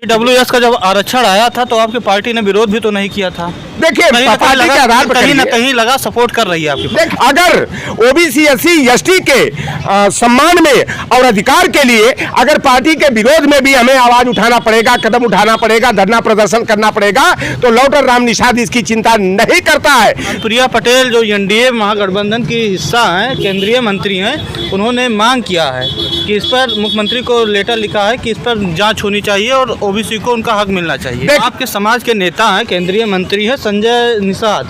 EWS का जब आरक्षण आया था तो आपकी पार्टी ने विरोध भी तो नहीं किया था। देखिए पार्टी के आधार पर कहीं ना कहीं लगा सपोर्ट कर रही है आपकी पार्टी। अगर ओबीसी एससी एसटी के सम्मान में और अधिकार के लिए अगर पार्टी के विरोध में भी हमें आवाज उठाना पड़ेगा, कदम उठाना पड़ेगा, धरना प्रदर्शन करना पड़ेगा, तो लौटर राम निषाद इसकी चिंता नहीं करता है। प्रिया पटेल जो एनडीए महागठबंधन की हिस्सा हैं, केंद्रीय मंत्री हैं, उन्होंने मांग किया है कि इस पर मुख्यमंत्री को लेटर लिखा है कि इस पर जांच होनी चाहिए और ओबीसी को उनका हक मिलना चाहिए। आपके समाज के नेता हैं, केंद्रीय मंत्री हैं संजय निषाद,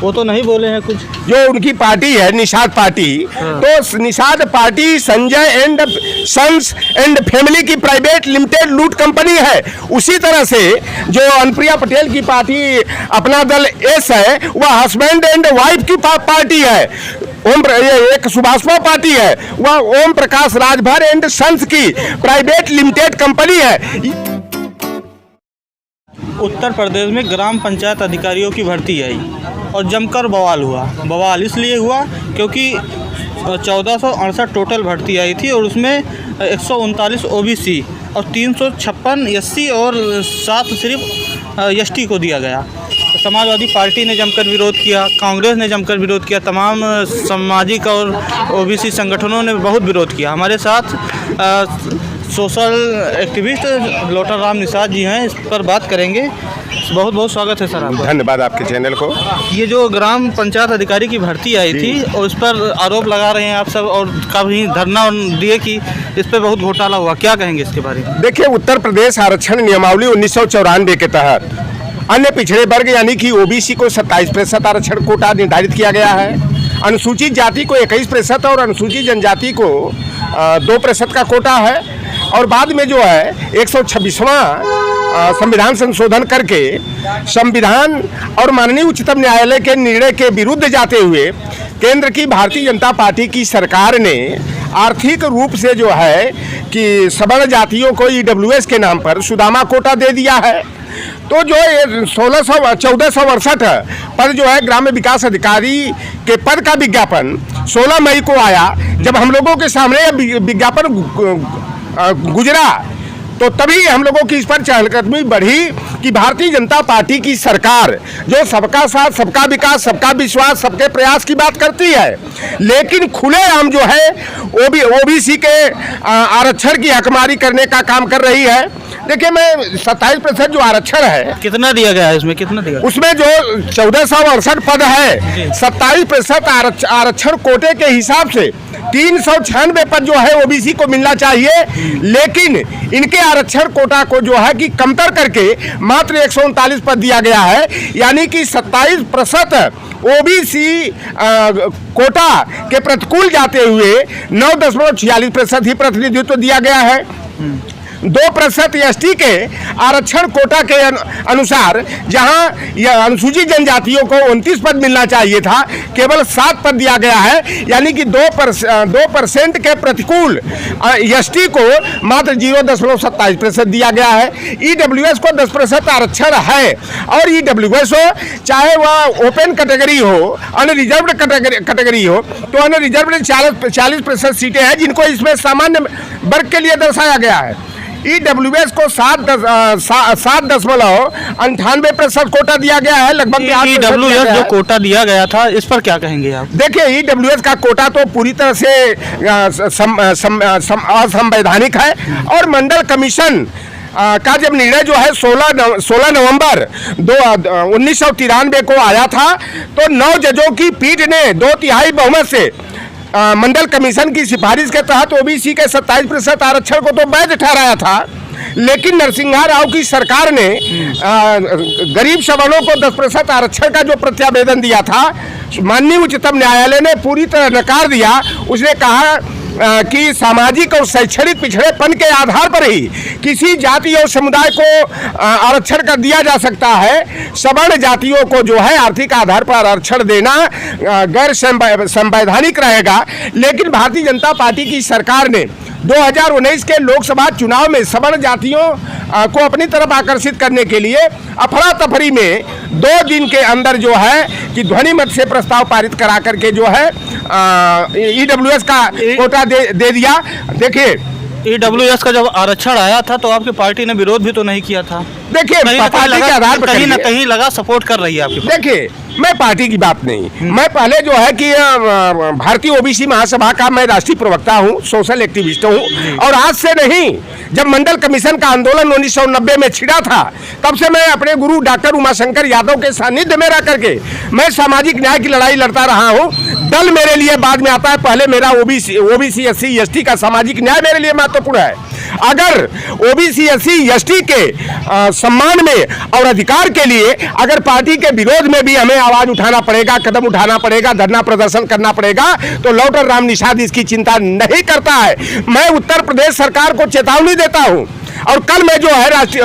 वो तो नहीं बोले हैं कुछ। जो उनकी पार्टी है निषाद पार्टी, तो Nishad party Sanjay and sons and family की प्राइवेट लिमिटेड लूट कंपनी है। उसी तरह से जो अनुप्रिया पटेल की पार्टी अपना दल एस है, वह हस्बैंड एंड वाइफ की पार्टी है। एक सुभाषपा पार्टी है, वह ओम प्रकाश राजभर एंड सन्स की प्राइवेट लिमिटेड कंपनी है। उत्तर प्रदेश में ग्राम पंचायत अधिकारियों की भर्ती आई और जमकर बवाल हुआ। बवाल इसलिए हुआ क्योंकि 1468 टोटल भर्ती आई थी और उसमें 139 ओबीसी और 356 एससी और 7 सिर्फ एसटी को दिया गया। तो समाजवादी पार्टी ने जमकर विरोध किया, कांग्रेस ने जमकर विरोध किया, तमाम सामाजिक और ओबीसी संगठनों ने बहुत विरोध किया। हमारे साथ सोशल एक्टिविस्ट लौटर राम निषाद जी हैं, इस पर बात करेंगे। बहुत बहुत स्वागत है सर आपका। धन्यवाद आपके चैनल को। ये जो ग्राम पंचायत अधिकारी की भर्ती आई थी और इस पर आरोप लगा रहे हैं आप सब और काफ़ी धरना दिए कि इस पर बहुत घोटाला हुआ, क्या कहेंगे इसके बारे में? देखिए, उत्तर प्रदेश आरक्षण नियमावली 1994 के तहत अन्य पिछड़े वर्ग यानी कि ओबीसी को 27% आरक्षण कोटा निर्धारित किया गया है। अनुसूचित जाति को 21% और अनुसूचित जनजाति को 2% का कोटा है। और बाद में जो है 126वां संविधान संशोधन करके संविधान और माननीय उच्चतम न्यायालय के निर्णय के विरुद्ध जाते हुए केंद्र की भारतीय जनता पार्टी की सरकार ने आर्थिक रूप से जो है कि सवर्ण जातियों को ईडब्ल्यूएस के नाम पर सुदामा कोटा दे दिया है। तो जो 1468 पद जो है ग्राम्य विकास अधिकारी के पद का विज्ञापन 16 मई को आया। जब हम लोगों के सामने विज्ञापन गुजरा तो तभी हम लोगों की इस पर चहलकदमी बढ़ी कि भारतीय जनता पार्टी की सरकार जो सबका साथ, सबका विकास, सबका विश्वास, सबके प्रयास की बात करती है, लेकिन खुलेआम जो है ओबीसी के आरक्षण की हकमारी करने का काम कर रही है। देखिए, मैं 27% जो आरक्षण है, कितना दिया गया है इसमें, कितना दिया? उसमें जो 1468 पद है, 27% आरक्षण कोटे के हिसाब से 396 पद जो है ओबीसी को मिलना चाहिए, लेकिन इनके आरक्षण कोटा को जो है कि कमतर करके मात्र 139 पद दिया गया है। यानी कि 27% ओबीसी कोटा के प्रतिकूल जाते हुए 9.46% ही प्रतिनिधित्व दिया गया है। 2% एसटी के आरक्षण कोटा के अनुसार जहां अनुसूचित जनजातियों को 29 पद मिलना चाहिए था, केवल 7 पद दिया गया है। यानी कि 2% के प्रतिकूल एसटी को मात्र 0.27% दिया गया है। ईडब्ल्यूएस को 10% आरक्षण है और ईडब्ल्यूएस हो चाहे वह ओपन कैटेगरी हो, अनरिजर्व्ड कैटेगरी हो, तो अनरिजर्व्ड 40% सीटें हैं जिनको इसमें सामान्य वर्ग के लिए दर्शाया गया है। ईडब्ल्यूएस को 7.98% कोटा दिया गया है, लगभग। ईडब्ल्यूएस जो कोटा दिया गया था, इस पर क्या कहेंगे आप? देखिए, ईडब्ल्यूएस का कोटा तो पूरी तरह से असंवैधानिक है और मंडल कमीशन का जब निर्णय जो है 16 नवंबर 1993 को आया था, तो 9 जजों की पीठ ने 2/3 बहुमत से मंडल कमीशन की सिफारिश के तहत ओबीसी के 27% आरक्षण को तो वैध ठहराया था, लेकिन नरसिंहा राव की सरकार ने गरीब सवर्णों को 10% आरक्षण का जो प्रत्यावेदन दिया था, माननीय उच्चतम न्यायालय ने पूरी तरह नकार दिया। उसने कहा कि सामाजिक और शैक्षणिक पिछड़ेपन के आधार पर ही किसी जाति और समुदाय को आरक्षण कर दिया जा सकता है। सवर्ण जातियों को जो है आर्थिक आधार पर आरक्षण देना गैर संवैधानिक रहेगा। लेकिन भारतीय जनता पार्टी की सरकार ने 2019 के लोकसभा चुनाव में सवर्ण जातियों को अपनी तरफ आकर्षित करने के लिए अफरा तफरी में 2 दिन के अंदर जो है कि ध्वनि मत से प्रस्ताव पारित करा करके जो है ईडब्ल्यूएस का कोटा दे दिया। देखिए, ईडब्ल्यूएस का जब आरक्षण आया था तो आपकी पार्टी ने विरोध भी तो नहीं किया था। देखिए पार्टी के आधार पर कहीं ना करिए। कहीं लगा सपोर्ट कर रही है आपकी पार्टी। देखिए मैं पार्टी की बात नहीं, मैं पहले जो है कि भारतीय ओबीसी महासभा का मैं राष्ट्रीय प्रवक्ता हूँ, सोशल एक्टिविस्ट हूँ। और आज से नहीं, जब मंडल कमीशन का आंदोलन 1990 में छिड़ा था तब से मैं अपने गुरु डॉक्टर उमाशंकर यादव के सानिध्य में रह करके मैं सामाजिक न्याय की लड़ाई लड़ता रहा हूँ। दल मेरे लिए बाद में आता है, पहले मेरा ओबीसी एससी एसटी का सामाजिक न्याय मेरे लिए महत्वपूर्ण है। अगर ओबीसी एससी एसटी के सम्मान में और अधिकार के लिए अगर पार्टी के विरोध में भी हमें आवाज उठाना पड़ेगा, कदम उठाना पड़ेगा, धरना प्रदर्शन करना पड़ेगा, तो लौटर राम निषाद इसकी चिंता नहीं करता है। मैं उत्तर प्रदेश सरकार को चेतावनी देता हूं और कल मैं जो है राष्ट्रीय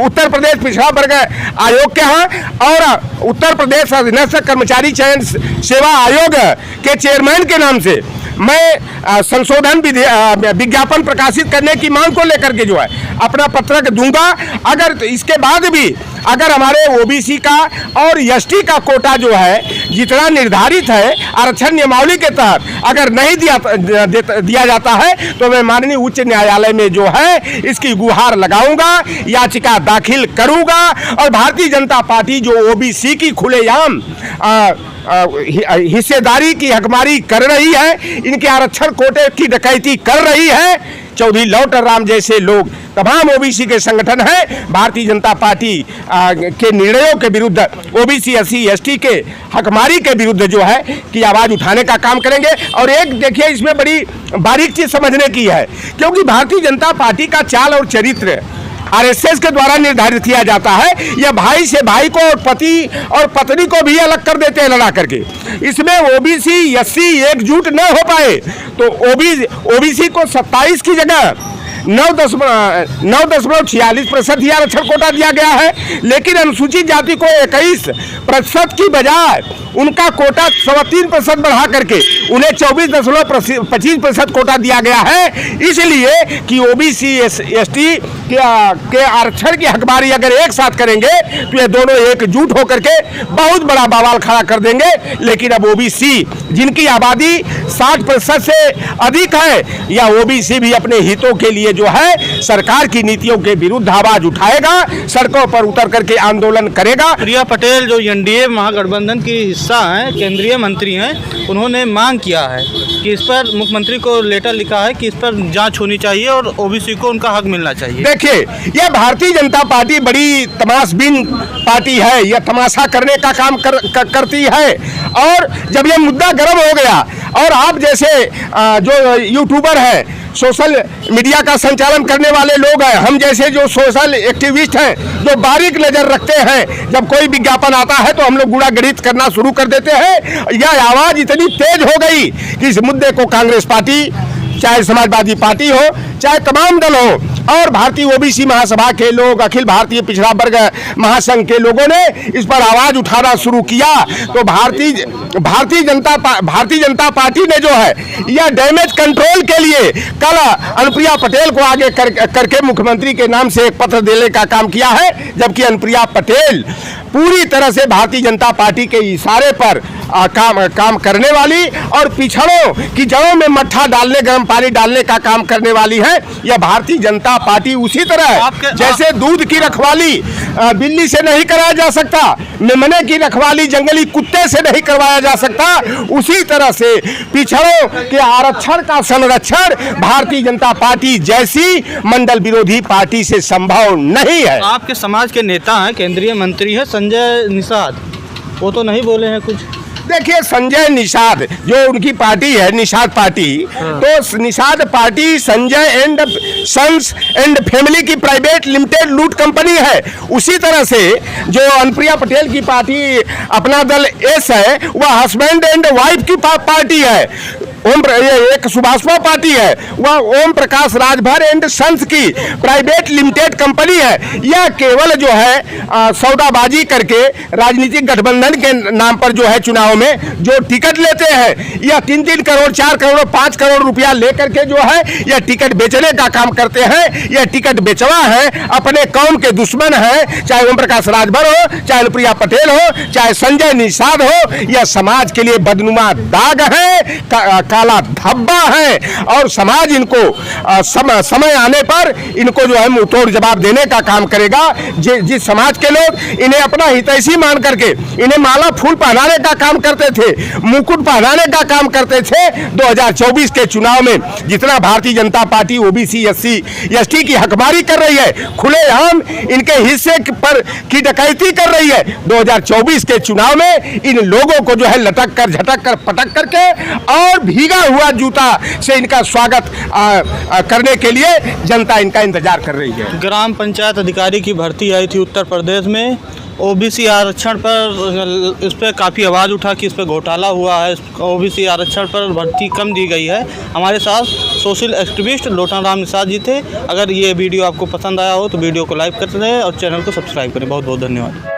उत्तर प्रदेश पिछड़ा वर्ग आयोग के यहाँ और उत्तर प्रदेश अधीनस्थ कर्मचारी चयन सेवा आयोग के चेयरमैन के नाम से मैं संशोधन विज्ञापन प्रकाशित करने की मांग को लेकर के जो है अपना पत्रक दूंगा। अगर तो इसके बाद भी अगर हमारे ओबीसी का और एसटी का कोटा जो है जितना निर्धारित है आरक्षण नियमावली के तहत अगर नहीं दिया जाता है तो मैं माननीय उच्च न्यायालय में जो है इसकी गुहार लगाऊंगा, याचिका दाखिल करूंगा। और भारतीय जनता पार्टी जो ओबीसी की खुलेआम हिस्सेदारी की हकमारी कर रही है, इनके आरक्षण कोटे की डकैती कर रही है, चौधरी लौटर राम जैसे लोग तमाम ओबीसी के संगठन हैं, भारतीय जनता पार्टी के निर्णयों के विरुद्ध, ओबीसी एससी एसटी के हकमारी के विरुद्ध जो है कि आवाज उठाने का काम करेंगे। और एक देखिए इसमें बड़ी बारीक चीज समझने की है, क्योंकि भारतीय जनता पार्टी का चाल और चरित्र आरएसएस के द्वारा निर्धारित किया जाता है। यह भाई से भाई को और पति और पत्नी को भी अलग कर देते हैं लड़ा करके। इसमें ओबीसी एससी एकजुट न हो पाए तो ओबीसी को 27 की जगह 9.46% ही आरक्षण कोटा दिया गया है, लेकिन अनुसूचित जाति को 21% की बजाय उनका कोटा 3.25% बढ़ा करके उन्हें 24.25% कोटा दिया गया है। इसलिए कि ओबीसी एसटी के आरक्षण की हकमारी अगर एक साथ करेंगे तो ये दोनों एकजुट होकर के बहुत बड़ा बवाल खड़ा कर देंगे। लेकिन अब ओबीसी जिनकी आबादी 60% से अधिक है, या ओबीसी भी अपने हितों के लिए जो है सरकार की नीतियों के विरुद्ध आवाज उठाएगा, सड़कों पर उतर करके आंदोलन करेगा। प्रिया पटेल जो एनडीए महागठबंधन की हिस्सा हैं, केंद्रीय मंत्री हैं, उन्होंने मांग किया है कि इस पर मुख्यमंत्री को लेटर लिखा है कि इस पर जांच होनी चाहिए और ओबीसी को उनका हक मिलना चाहिए। देखिए यह भारतीय जनता पार्टी बड़ी तमाशबीन पार्टी है, यह तमाशा करने का काम करती है। और जब यह मुद्दा गर्म हो गया और आप जैसे जो यूट्यूबर हैं, सोशल मीडिया का संचालन करने वाले लोग हैं, हम जैसे जो सोशल एक्टिविस्ट हैं जो बारीक नजर रखते हैं, जब कोई विज्ञापन आता है तो हम लोग गुणा गणित करना शुरू कर देते हैं। यह आवाज इतनी तेज हो गई कि इस मुद्दे को कांग्रेस पार्टी, चाहे समाजवादी पार्टी हो, चाहे तमाम दल हो, और भारतीय ओबीसी महासभा के लोग, अखिल भारतीय पिछड़ा वर्ग महासंघ के लोगों ने इस पर आवाज उठाना शुरू किया। तो भारतीय जनता पार्टी ने जो है यह डैमेज कंट्रोल के लिए कल अनुप्रिया पटेल को आगे करके मुख्यमंत्री के नाम से एक पत्र देने का काम किया है, जबकि अनुप्रिया पटेल पूरी तरह से भारतीय जनता पार्टी के इशारे पर काम करने वाली और पिछड़ों की जड़ों में मट्ठा डालने, गर्म पानी डालने का काम करने वाली है। यह भारतीय जनता पार्टी उसी तरह है जैसे दूध की रखवाली बिल्ली से नहीं कराया जा सकता, मेमने की रखवाली जंगली कुत्ते से नहीं करवाया जा सकता, उसी तरह से पिछड़ों के आरक्षण का संरक्षण भारतीय जनता पार्टी जैसी मंडल विरोधी पार्टी से संभव नहीं है। आपके समाज के नेता हैं, केंद्रीय मंत्री हैं संजय निषाद, वो तो नहीं बोले हैं कुछ। देखिए संजय निषाद जो उनकी पार्टी है, निषाद पार्टी, तो Nishad party Sanjay and sons and family की प्राइवेट लिमिटेड लूट कंपनी है। उसी तरह से जो अनुप्रिया पटेल की पार्टी अपना दल एस है, वह हस्बैंड एंड वाइफ की पार्टी है। एक सुभाषपा पार्टी है, वह ओम प्रकाश राजभर एंड सन्स की प्राइवेट लिमिटेड कंपनी है। यह केवल जो है सौदाबाजी करके राजनीतिक गठबंधन के नाम पर जो है चुनाव में जो टिकट लेते हैं, यह 3-3 करोड़ 4 करोड़ 5 करोड़ रुपया लेकर के जो है यह टिकट बेचने का काम करते हैं। यह टिकट बेचवा है, अपने कौम के दुश्मन है, चाहे ओम प्रकाश राजभर हो, चाहे अनुप्रिया पटेल हो, चाहे संजय निषाद हो, यह समाज के लिए बदनुमा दाग है, काला धब्बा है और समाज इनको समय आने पर इनको जो है मुंहतोड़ जवाब देने का काम करेगा। जिस समाज के लोग इन्हें अपना हितैषी मान करके इन्हें माला फूल पहनाने का काम करते थे, मुकुट पहनाने का काम करते थे, 2024 के चुनाव में जितना Bharatiya Janata party OBC SC ST की हकमारी कर रही है, खुलेआम इनके हिस्से पर की डकैती कर रही है, 2024 के चुनाव में इन लोगों को जो है लटक कर झटक कर पटक करके और भीगा हुआ जूता से इनका स्वागत करने के लिए जनता इनका इंतजार कर रही है। ग्राम पंचायत अधिकारी की भर्ती आई थी उत्तर प्रदेश में, ओबीसी आरक्षण पर इस पर काफ़ी आवाज़ उठा कि इस पर घोटाला हुआ है, ओबीसी आरक्षण पर भर्ती कम दी गई है। हमारे साथ सोशल एक्टिविस्ट लोटन राम निषाद जी थे। अगर ये वीडियो आपको पसंद आया हो तो वीडियो को लाइक कर दें और चैनल को सब्सक्राइब करें। बहुत बहुत धन्यवाद।